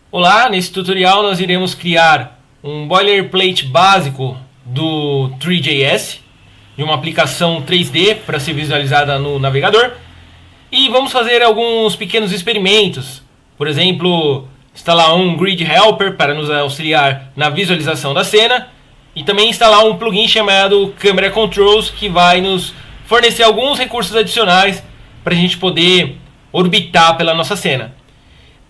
Olá, nesse tutorial nós iremos criar um boilerplate básico do Three.js, de uma aplicação 3D para ser visualizada no navegador. E vamos fazer alguns pequenos experimentos, por exemplo, instalar um Grid Helper para nos auxiliar na visualização da cena, e também instalar um plugin chamado Camera Controls, que vai nos fornecer alguns recursos adicionais para a gente poder orbitar pela nossa cena.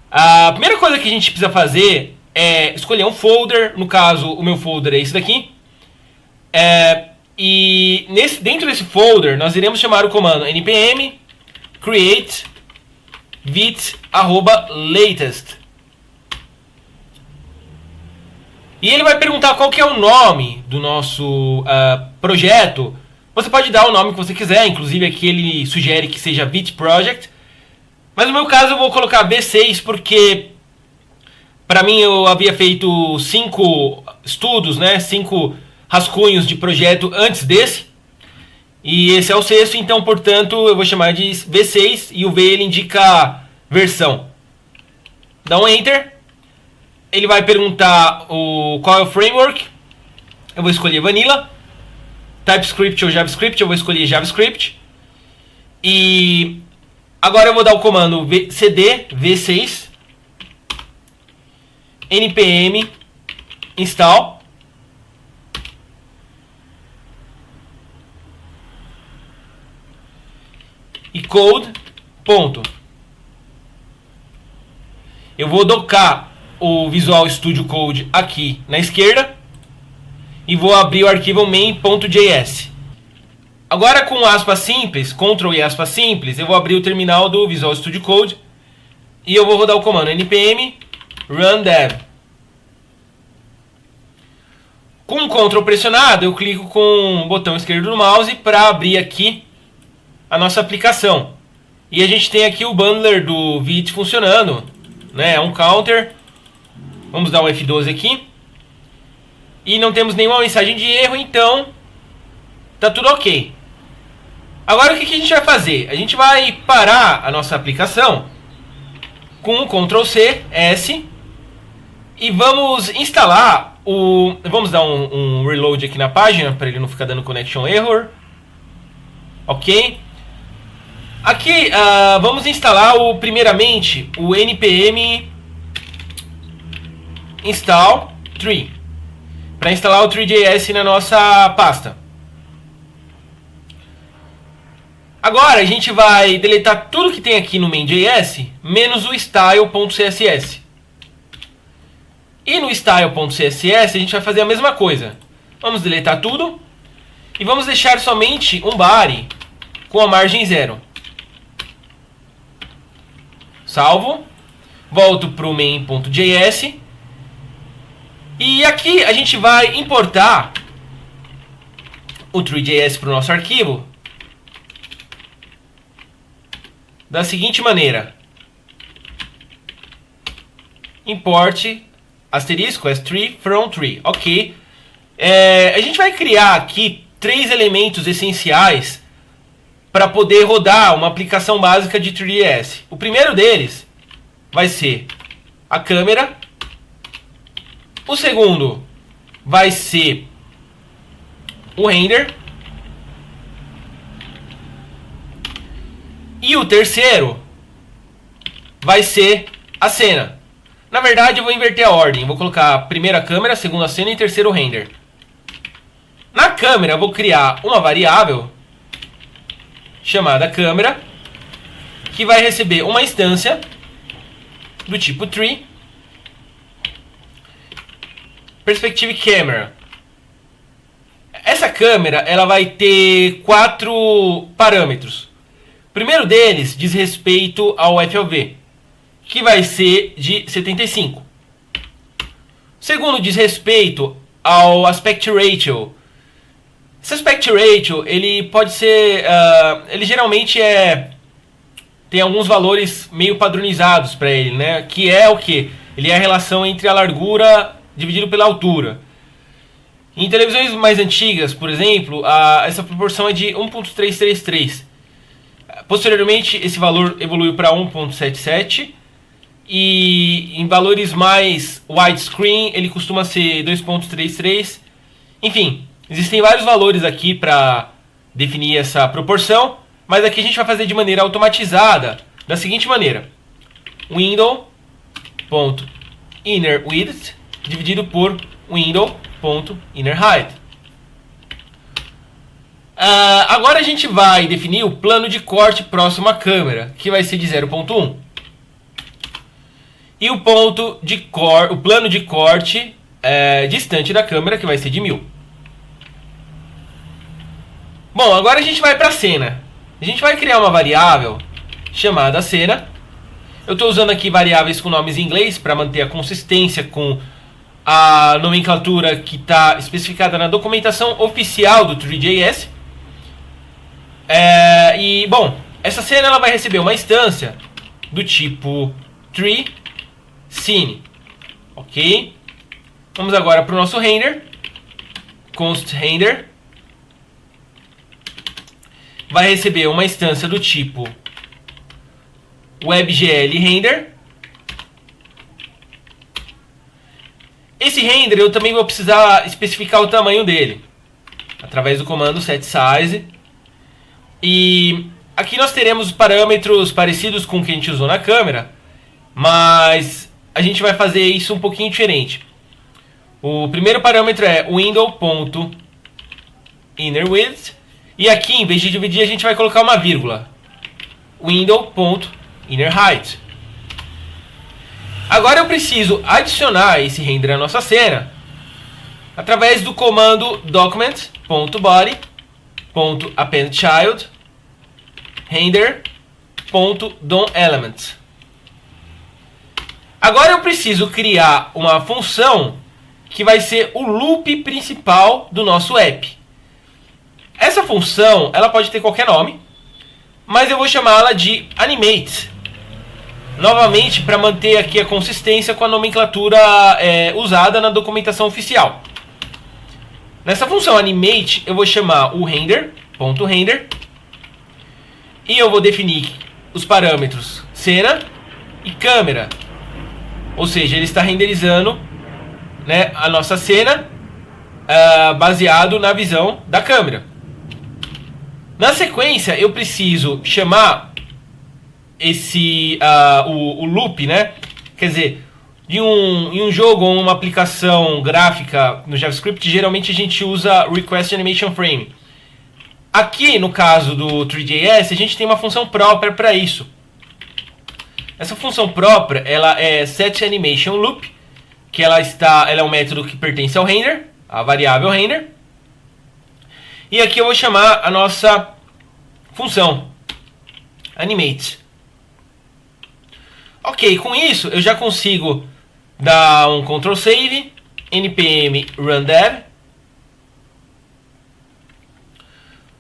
A primeira coisa que a gente precisa fazer é escolher um folder. No caso, o meu folder é esse daqui. Dentro desse folder, nós iremos chamar o comando npm create vit@latest. E ele vai perguntar qual que é o nome do nosso projeto. Você pode dar o nome que você quiser, inclusive aqui ele sugere que seja Vit Project. Mas no meu caso eu vou colocar V6 porque para mim eu havia feito 5 estudos, 5 rascunhos de projeto antes desse. E esse é o sexto, então portanto eu vou chamar de V6 e o V ele indica versão. Dá um Enter. Ele vai perguntar qual é o framework. Eu vou escolher Vanilla. TypeScript ou JavaScript, eu vou escolher JavaScript. E agora eu vou dar o comando cd v6 npm install e code. Eu vou docar o Visual Studio Code aqui na esquerda e vou abrir o arquivo main.js. Agora com aspas simples, Ctrl e aspas simples, eu vou abrir o terminal do Visual Studio Code e eu vou rodar o comando npm run dev. Com o Ctrl pressionado, eu clico com o botão esquerdo do mouse para abrir aqui a nossa aplicação. E a gente tem aqui o bundler do Vit funcionando, é um counter. Vamos dar um F12 aqui. E não temos nenhuma mensagem de erro, então tá tudo ok. Agora o que a gente vai fazer? A gente vai parar a nossa aplicação com o Ctrl C, S, e vamos instalar vamos dar um reload aqui na página para ele não ficar dando connection error. Ok. Aqui vamos instalar primeiramente o npm install tree para instalar o Three.js na nossa pasta. Agora a gente vai deletar tudo que tem aqui no main.js, menos o style.css. E no style.css a gente vai fazer a mesma coisa. Vamos deletar tudo e vamos deixar somente um body com a margem 0. Salvo. Volto para o main.js. E aqui a gente vai importar o Three.js para o nosso arquivo da seguinte maneira: import asterisco s3 from tree. Ok. A gente vai criar aqui 3 elementos essenciais para poder rodar uma aplicação básica de Three.js. O primeiro deles vai ser a câmera. O segundo vai ser o render. E o terceiro vai ser a cena. Na verdade eu vou inverter a ordem. Vou colocar primeiro a câmera, segundo a cena e terceiro o render. Na câmera eu vou criar uma variável chamada câmera, que vai receber uma instância do tipo tree perspective camera. Essa câmera ela vai ter 4 parâmetros. O primeiro deles diz respeito ao FOV, que vai ser de 75. O segundo diz respeito ao aspect ratio. Esse aspect ratio ele pode ser, ele geralmente tem alguns valores meio padronizados para ele, que é o que? Ele é a relação entre a largura dividido pela altura. Em televisões mais antigas, por exemplo, essa proporção é de 1.333. Posteriormente, esse valor evoluiu para 1.77 E em valores mais widescreen ele costuma ser 2.33. Enfim, existem vários valores aqui para definir essa proporção, mas aqui a gente vai fazer de maneira automatizada, da seguinte maneira: window.innerWidth dividido por window.innerHeight. Agora a gente vai definir o plano de corte próximo à câmera, que vai ser de 0.1. E o plano de corte distante da câmera, que vai ser de 1000. Bom, agora a gente vai para a cena. A gente vai criar uma variável chamada cena. Eu estou usando aqui variáveis com nomes em inglês para manter a consistência com a nomenclatura que está especificada na documentação oficial do Three.js. E, bom, essa cena ela vai receber uma instância do tipo TreeScene. Ok? Vamos agora para o nosso render. Const render. Vai receber uma instância do tipo WebGL render. Esse render eu também vou precisar especificar o tamanho dele através do comando setSize. E aqui nós teremos parâmetros parecidos com o que a gente usou na câmera, mas a gente vai fazer isso um pouquinho diferente. O primeiro parâmetro é window.innerWidth. E aqui, em vez de dividir, a gente vai colocar uma vírgula. Window.innerHeight. Agora eu preciso adicionar esse render à nossa cena através do comando document.body.appendChild render.doElement. Agora eu preciso criar uma função que vai ser o loop principal do nosso app. Essa função, ela pode ter qualquer nome, mas eu vou chamá-la de animate. Novamente, para manter aqui a consistência com a nomenclatura usada na documentação oficial. Nessa função animate, eu vou chamar o render.render e eu vou definir os parâmetros cena e câmera. Ou seja, ele está renderizando, né, a nossa cena baseado na visão da câmera. Na sequência, eu preciso chamar o loop, né? Quer dizer, em um jogo ou uma aplicação gráfica no JavaScript, geralmente a gente usa Request Animation Frame. Aqui, no caso do Three.js, a gente tem uma função própria para isso. Essa função própria, ela é setAnimationLoop, que ela é um método que pertence ao render, a variável render. E aqui eu vou chamar a nossa função animate. Ok, com isso eu já consigo dar um Ctrl Save, npm run dev,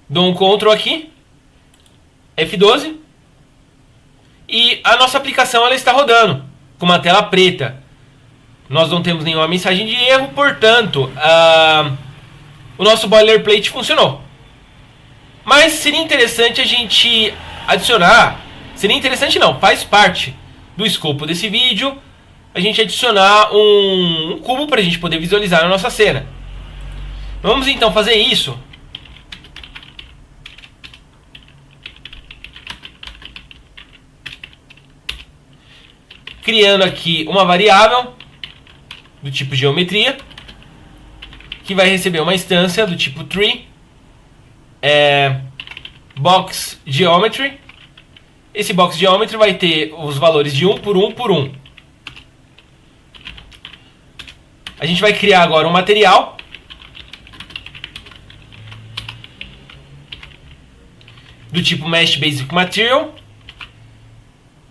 dou um Ctrl aqui, F12, e a nossa aplicação ela está rodando com uma tela preta. Nós não temos nenhuma mensagem de erro, portanto, o nosso boilerplate funcionou. Mas seria interessante a gente adicionar, seria interessante não, faz parte do escopo desse vídeo, a gente adicionar um cubo para a gente poder visualizar a nossa cena. Vamos então fazer isso. Criando aqui uma variável do tipo geometria, que vai receber uma instância do tipo tree, box geometry. Esse box geometry vai ter os valores de 1 por 1 por 1. A gente vai criar agora um material do tipo mesh basic material,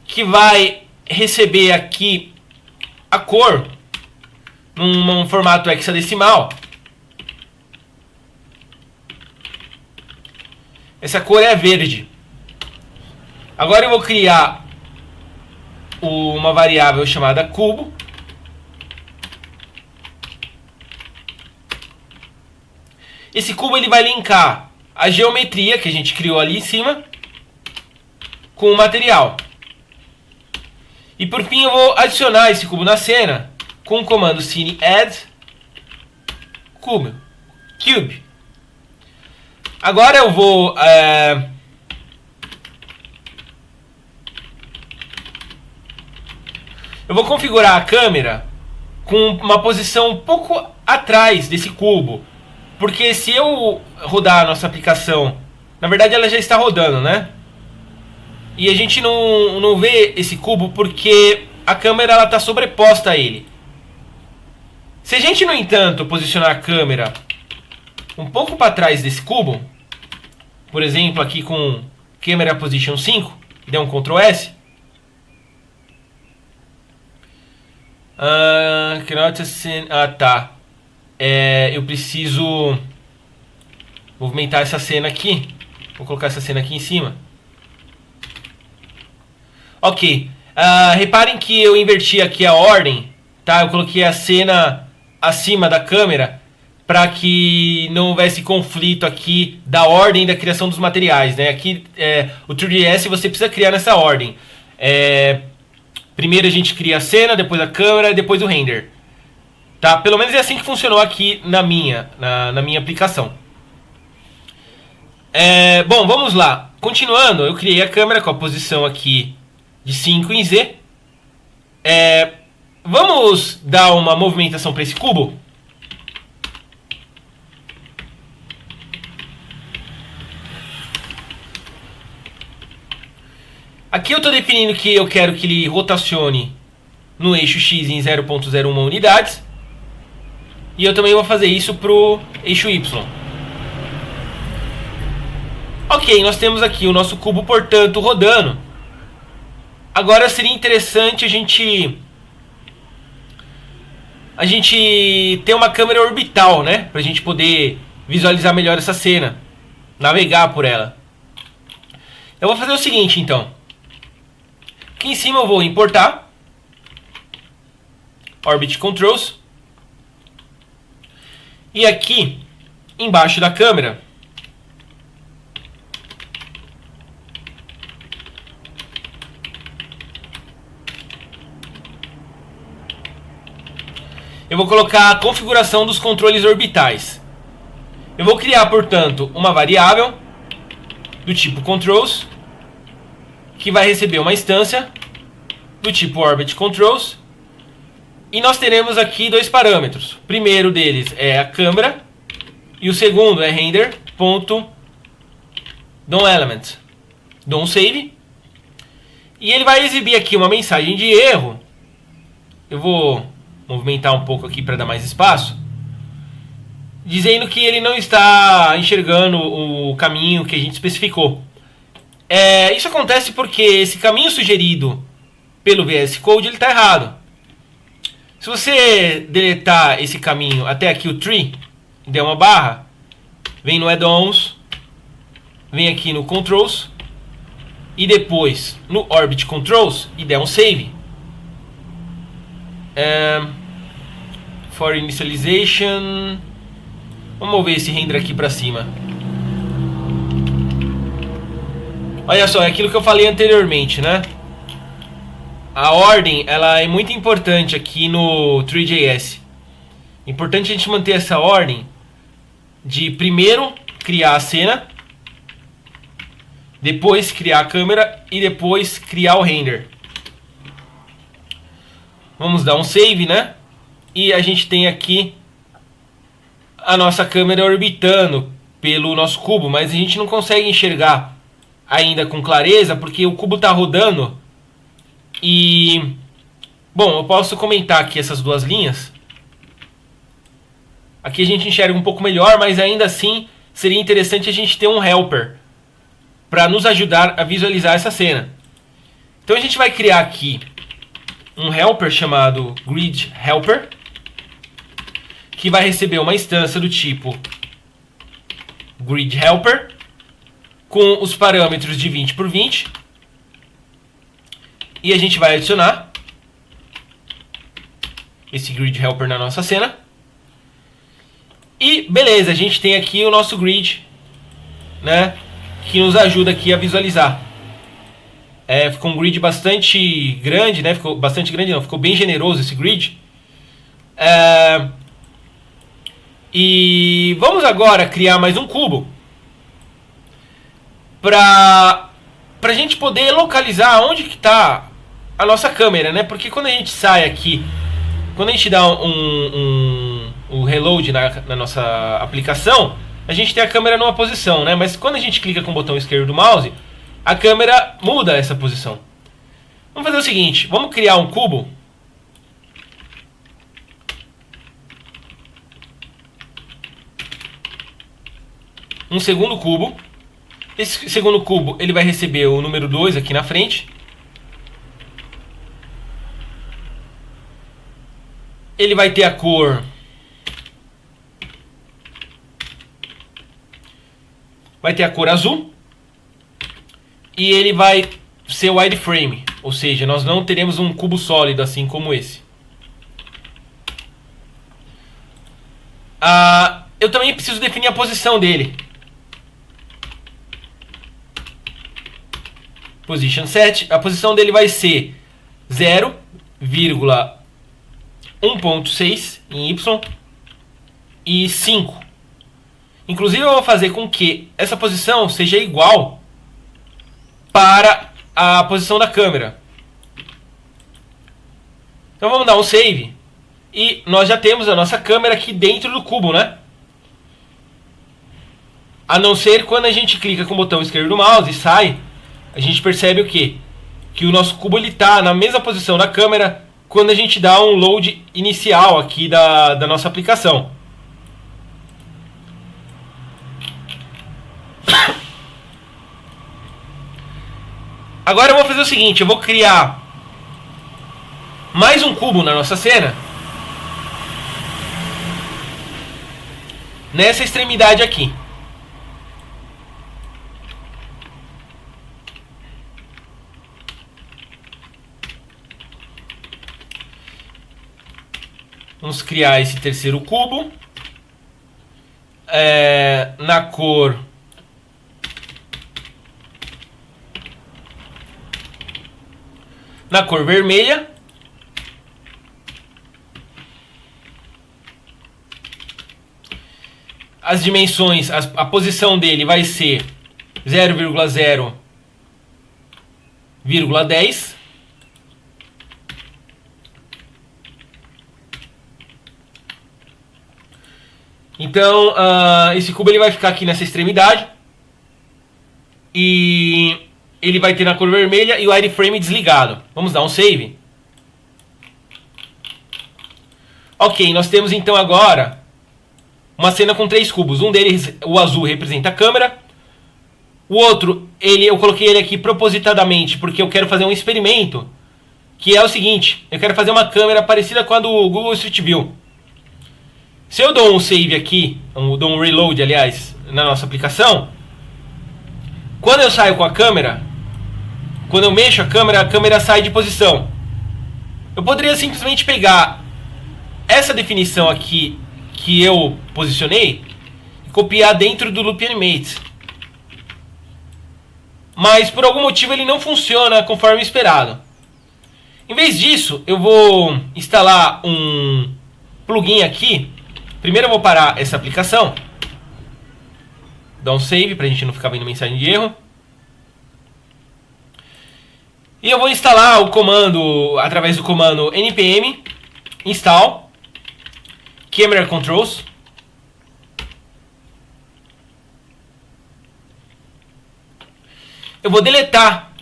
que vai receber aqui a cor num formato hexadecimal. Essa cor é verde. Agora eu vou criar uma variável chamada cubo. Esse cubo ele vai linkar a geometria que a gente criou ali em cima com o material. E por fim eu vou adicionar esse cubo na cena com o comando cine add cube. Agora eu vou configurar a câmera com uma posição um pouco atrás desse cubo, porque se eu rodar a nossa aplicação, na verdade ela já está rodando, né? E a gente não vê esse cubo porque a câmera está sobreposta a ele. Se a gente, no entanto, posicionar a câmera um pouco para trás desse cubo, por exemplo, aqui com Camera Position 5, der um Ctrl S, tá. Eu preciso movimentar essa cena aqui. Vou colocar essa cena aqui em cima. Ok. Reparem que eu inverti aqui a ordem, tá? Eu coloquei a cena acima da câmera para que não houvesse conflito aqui da ordem da criação dos materiais, né? Aqui o 3ds você precisa criar nessa ordem. Primeiro a gente cria a cena, depois a câmera, depois o render. Tá? Pelo menos é assim que funcionou aqui na minha aplicação. Bom, vamos lá. Continuando, eu criei a câmera com a posição aqui de 5 em Z. Vamos dar uma movimentação para esse cubo? Aqui eu estou definindo que eu quero que ele rotacione no eixo X em 0.01 unidades. E eu também vou fazer isso para o eixo Y. Ok, nós temos aqui o nosso cubo, portanto, rodando. Agora seria interessante a gente ter uma câmera orbital, né? Para a gente poder visualizar melhor essa cena, navegar por ela. Eu vou fazer o seguinte, então. Aqui em cima eu vou importar Orbit Controls. E aqui embaixo da câmera eu vou colocar a configuração dos controles orbitais. Eu vou criar, portanto, uma variável do tipo Controls, que vai receber uma instância do tipo Orbit Controls. E nós teremos aqui dois parâmetros. O primeiro deles é a câmera e o segundo é render.downElement. DownSave. E ele vai exibir aqui uma mensagem de erro. Eu vou movimentar um pouco aqui para dar mais espaço, dizendo que ele não está enxergando o caminho que a gente especificou. Isso acontece porque esse caminho sugerido pelo VS Code está errado. Se você deletar esse caminho até aqui o tree, der uma barra, vem no Add-ons, vem aqui no Controls e depois no Orbit Controls e der um Save. For Initialization, vamos mover esse render aqui para cima. Olha só, é aquilo que eu falei anteriormente, né? A ordem, ela é muito importante aqui no 3JS. Importante a gente manter essa ordem de primeiro criar a cena, depois criar a câmera e depois criar o render. Vamos dar um save, né? E a gente tem aqui a nossa câmera orbitando pelo nosso cubo, mas a gente não consegue enxergar ainda com clareza porque o cubo está rodando. E bom, eu posso comentar aqui essas duas linhas. Aqui a gente enxerga um pouco melhor, mas ainda assim seria interessante a gente ter um helper para nos ajudar a visualizar essa cena. Então a gente vai criar aqui um helper chamado Grid Helper, que vai receber uma instância do tipo Grid Helper com os parâmetros de 20 por 20. E a gente vai adicionar esse Grid Helper na nossa cena. E beleza, a gente tem aqui o nosso grid, né, que nos ajuda aqui a visualizar. Ficou um grid bastante grande, né? Ficou bastante grande, não, ficou bem generoso esse grid. E vamos agora criar mais um cubo para a gente poder localizar onde que está a nossa câmera, né? Porque quando a gente sai aqui, quando a gente dá um reload na nossa aplicação, a gente tem a câmera numa posição, né? Mas quando a gente clica com o botão esquerdo do mouse, a câmera muda essa posição. Vamos fazer o seguinte, vamos criar um cubo. Um segundo cubo. Esse segundo cubo ele vai receber o número 2 aqui na frente. Ele vai ter a cor azul. E ele vai ser wireframe, ou seja, nós não teremos um cubo sólido assim como esse. Eu também preciso definir a posição dele. Position set. A posição dele vai ser 0,1.6 em Y e 5. Inclusive eu vou fazer com que essa posição seja igual para a posição da câmera. Então vamos dar um save. E nós já temos a nossa câmera aqui dentro do cubo, né? A não ser quando a gente clica com o botão esquerdo do mouse e sai, a gente percebe o quê? Que o nosso cubo está na mesma posição da câmera quando a gente dá um load inicial aqui da nossa aplicação. Agora eu vou fazer o seguinte, eu vou criar mais um cubo na nossa cena. Nessa extremidade aqui. Vamos criar esse terceiro cubo. Na cor vermelha. As dimensões, a posição dele vai ser 0,0,10. Então, esse cubo ele vai ficar aqui nessa extremidade. E ele vai ter na cor vermelha e o wireframe desligado. Vamos dar um save. Ok, nós temos então agora uma cena com 3 cubos. Um deles, o azul, representa a câmera. O outro, eu coloquei ele aqui propositadamente porque eu quero fazer um experimento. Que é o seguinte, eu quero fazer uma câmera parecida com a do Google Street View. Se eu dou um save aqui, dou um reload, aliás, na nossa aplicação, quando eu saio com a câmera, quando eu mexo a câmera sai de posição. Eu poderia simplesmente pegar essa definição aqui que eu posicionei e copiar dentro do Loop Animate. Mas por algum motivo ele não funciona conforme esperado. Em vez disso, eu vou instalar um plugin aqui. Primeiro eu vou parar essa aplicação. Dar um save para a gente não ficar vendo mensagem de erro. E eu vou instalar o comando, através do comando npm install camera controls. Eu vou deletar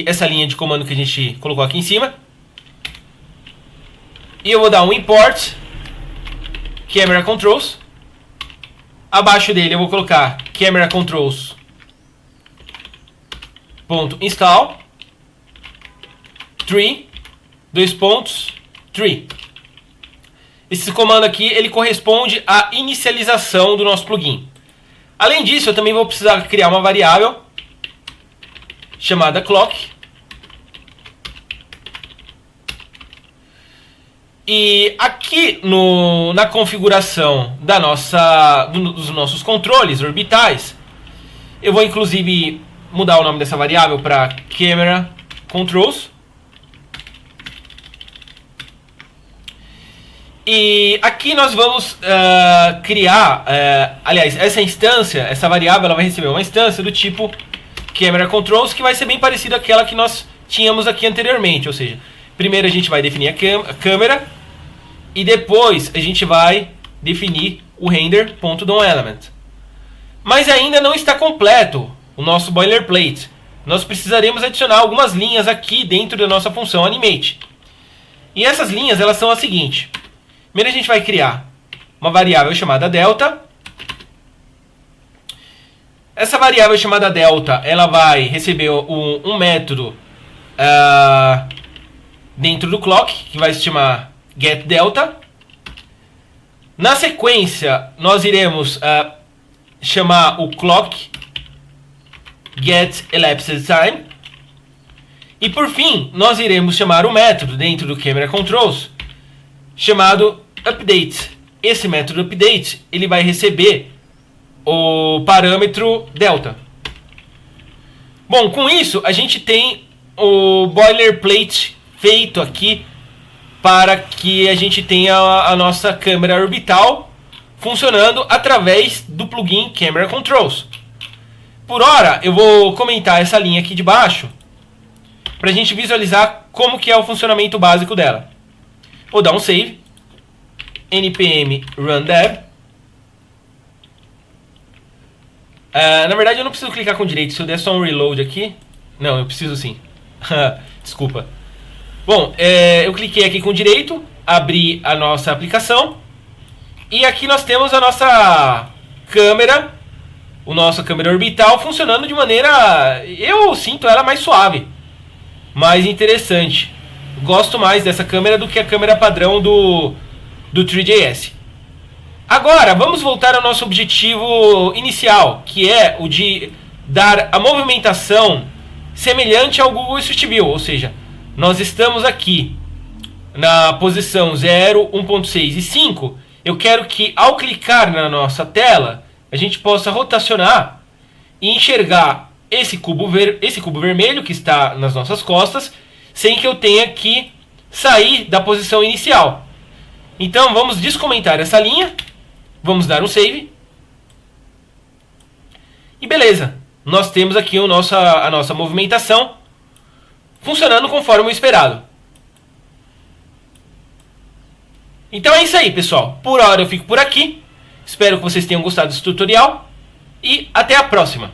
essa linha de comando que a gente colocou aqui em cima. E eu vou dar um import camera controls. Abaixo dele eu vou colocar camera controls .install 3 3. Esse comando aqui ele corresponde à inicialização do nosso plugin. Além disso, eu também vou precisar criar uma variável chamada clock. E aqui na configuração dos nossos controles orbitais, eu vou inclusive mudar o nome dessa variável para camera controls. E aqui nós vamos criar, aliás, essa instância, essa variável, ela vai receber uma instância do tipo camera controls, que vai ser bem parecida àquela que nós tínhamos aqui anteriormente. Ou seja, primeiro a gente vai definir a câmera e depois a gente vai definir o render.downElement. Mas ainda não está completo o nosso boilerplate. Nós precisaremos adicionar algumas linhas aqui dentro da nossa função animate. E essas linhas, elas são as seguintes. Primeiro a gente vai criar uma variável chamada delta. Essa variável chamada delta, ela vai receber um método dentro do clock, que vai se chamar getDelta. Na sequência, nós iremos chamar o clock getElapsedTime. E por fim, nós iremos chamar o método dentro do camera controls chamado update. Esse método update, ele vai receber o parâmetro delta. Bom, com isso a gente tem o boilerplate feito aqui para que a gente tenha a nossa câmera orbital funcionando através do plugin Camera Controls. Por hora, eu vou comentar essa linha aqui de baixo para a gente visualizar como que é o funcionamento básico dela. Vou dar um save, npm run dev. Na verdade eu não preciso clicar com direito, se eu der só um reload aqui. Não, eu preciso sim. Desculpa. Bom, eu cliquei aqui com direito, abri a nossa aplicação. E aqui nós temos a nossa câmera, a nossa câmera orbital funcionando de maneira... Eu sinto ela mais suave, mais interessante. Gosto mais dessa câmera do que a câmera padrão do 3JS. Agora, vamos voltar ao nosso objetivo inicial, que é o de dar a movimentação semelhante ao Google Street View. Ou seja, nós estamos aqui na posição 0, 1.6 e 5. Eu quero que, ao clicar na nossa tela, a gente possa rotacionar e enxergar esse cubo vermelho que está nas nossas costas, sem que eu tenha que sair da posição inicial. Então vamos descomentar essa linha, vamos dar um save. E beleza, nós temos aqui a nossa movimentação funcionando conforme o esperado. Então é isso aí, pessoal. Por hora eu fico por aqui. Espero que vocês tenham gostado desse tutorial. E até a próxima.